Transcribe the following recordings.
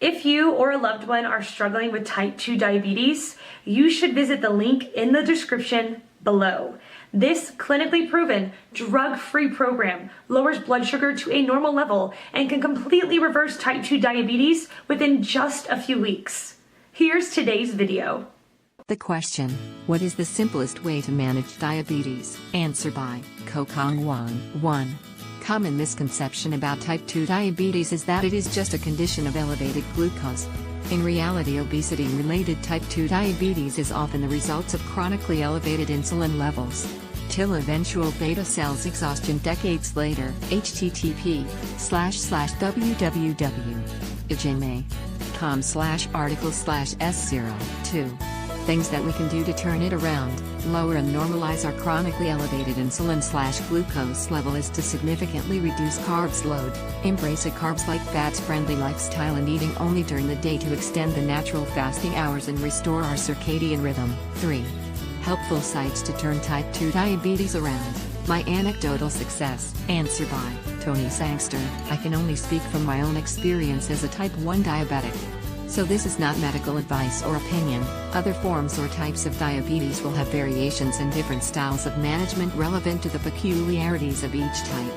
If you or a loved one are struggling with type 2 diabetes, you should visit the link in the description below. This clinically proven, drug-free program lowers blood sugar to a normal level and can completely reverse type 2 diabetes within just a few weeks. Here's today's video. The question, what is the simplest way to manage diabetes? Answer by Kokong Wang. 1. Common misconception about type 2 diabetes is that it is just a condition of elevated glucose. In reality, obesity-related type 2 diabetes is often the result of chronically elevated insulin levels. Till eventual beta cells exhaustion decades later. http://www.ijme.com/article/S02. Things that we can do to turn it around, lower and normalize our chronically elevated insulin/glucose level is to significantly reduce carbs load, embrace a carbs-like fats-friendly lifestyle and eating only during the day to extend the natural fasting hours and restore our circadian rhythm. 3. Helpful sites to turn type 2 diabetes around. My anecdotal success. Answer by Tony Sangster. I can only speak from my own experience as a type 1 diabetic. So this is not medical advice or opinion. Other forms or types of diabetes will have variations and different styles of management relevant to the peculiarities of each type.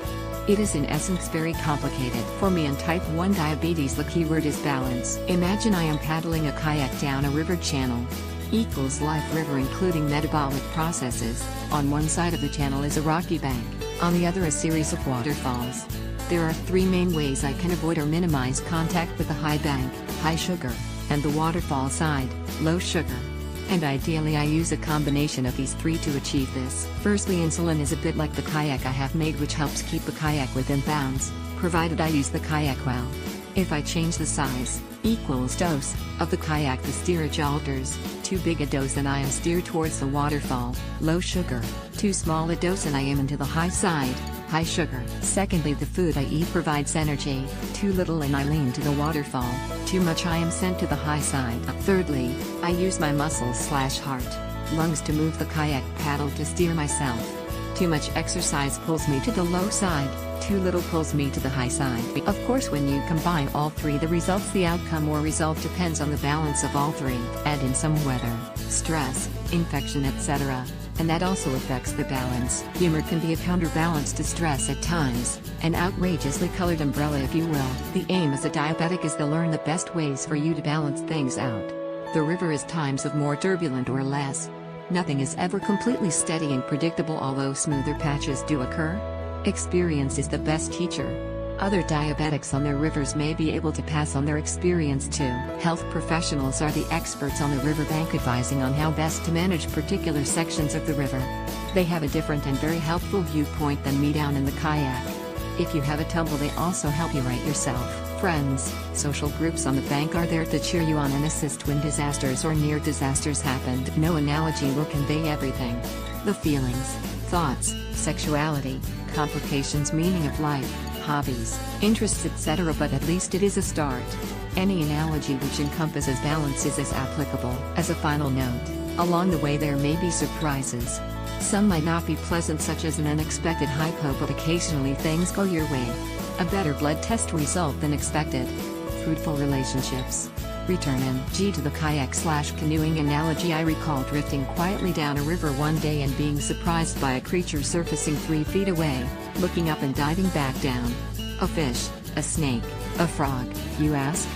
It is in essence very complicated. For me in type 1 diabetes, the keyword is balance. Imagine I am paddling a kayak down a river channel. Equals life river including metabolic processes. On one side of the channel is a rocky bank, on the other a series of waterfalls. There are 3 main ways I can avoid or minimize contact with the high bank, high sugar, and the waterfall side, low sugar. And ideally I use a combination of these 3 to achieve this. Firstly, insulin is a bit like the kayak I have made, which helps keep the kayak within bounds, provided I use the kayak well. If I change the size, equals dose, of the kayak, the steerage alters. Too big a dose and I am steered towards the waterfall, low sugar. Too small a dose and I am into the high side, high sugar. Secondly, the food I eat provides energy. Too little and I lean to the waterfall. Too much I am sent to the high side. Thirdly, I use my muscles/heart, lungs to move the kayak paddle to steer myself. Too much exercise pulls me to the low side. Too little pulls me to the high side. Of course, when you combine all 3, the outcome or result depends on the balance of all 3. Add in some weather, stress, infection, etc. and that also affects the balance. Humor can be a counterbalance to stress at times, an outrageously colored umbrella if you will. The aim as a diabetic is to learn the best ways for you to balance things out. The river is times of more turbulent or less. Nothing is ever completely steady and predictable, although smoother patches do occur. Experience is the best teacher. Other diabetics on their rivers may be able to pass on their experience too. Health professionals are the experts on the riverbank, advising on how best to manage particular sections of the river. They have a different and very helpful viewpoint than me down in the kayak. If you have a tumble, they also help you right yourself. Friends, social groups on the bank are there to cheer you on and assist when disasters or near disasters happen. No analogy will convey everything. The feelings, thoughts, sexuality, complications, meaning of life, hobbies, interests, etc. But at least it is a start. Any analogy which encompasses balance is as applicable. As a final note, along the way there may be surprises. Some might not be pleasant, such as an unexpected hypo, but occasionally things go your way. A better blood test result than expected. Fruitful relationships. Return to the kayak/canoeing analogy. I recall drifting quietly down a river one day and being surprised by a creature surfacing 3 feet away, looking up and diving back down. A fish, a snake, a frog, you ask?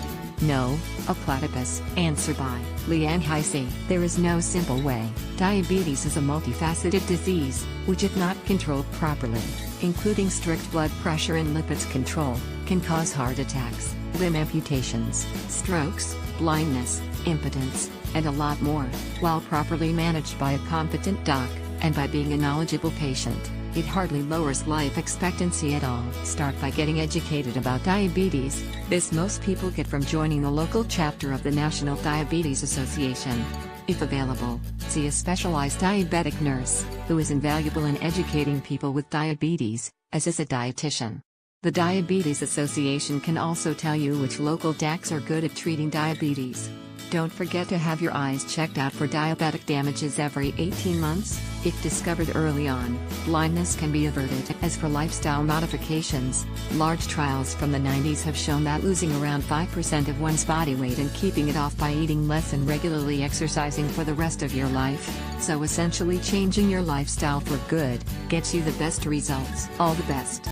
No, a platypus. Answer by Leanne Heisey. There is no simple way. Diabetes is a multifaceted disease, which if not controlled properly, including strict blood pressure and lipids control, can cause heart attacks, limb amputations, strokes, blindness, impotence, and a lot more. While properly managed by a competent doc, and by being a knowledgeable patient, it hardly lowers life expectancy at all. Start by getting educated about diabetes. This most people get from joining the local chapter of the National Diabetes Association. If available, see a specialized diabetic nurse, who is invaluable in educating people with diabetes, as is a dietitian. The Diabetes Association can also tell you which local docs are good at treating diabetes. Don't forget to have your eyes checked out for diabetic damages every 18 months. If discovered early on, blindness can be averted. As for lifestyle modifications, large trials from the 90s have shown that losing around 5% of one's body weight and keeping it off by eating less and regularly exercising for the rest of your life, so essentially changing your lifestyle for good, gets you the best results. All the best.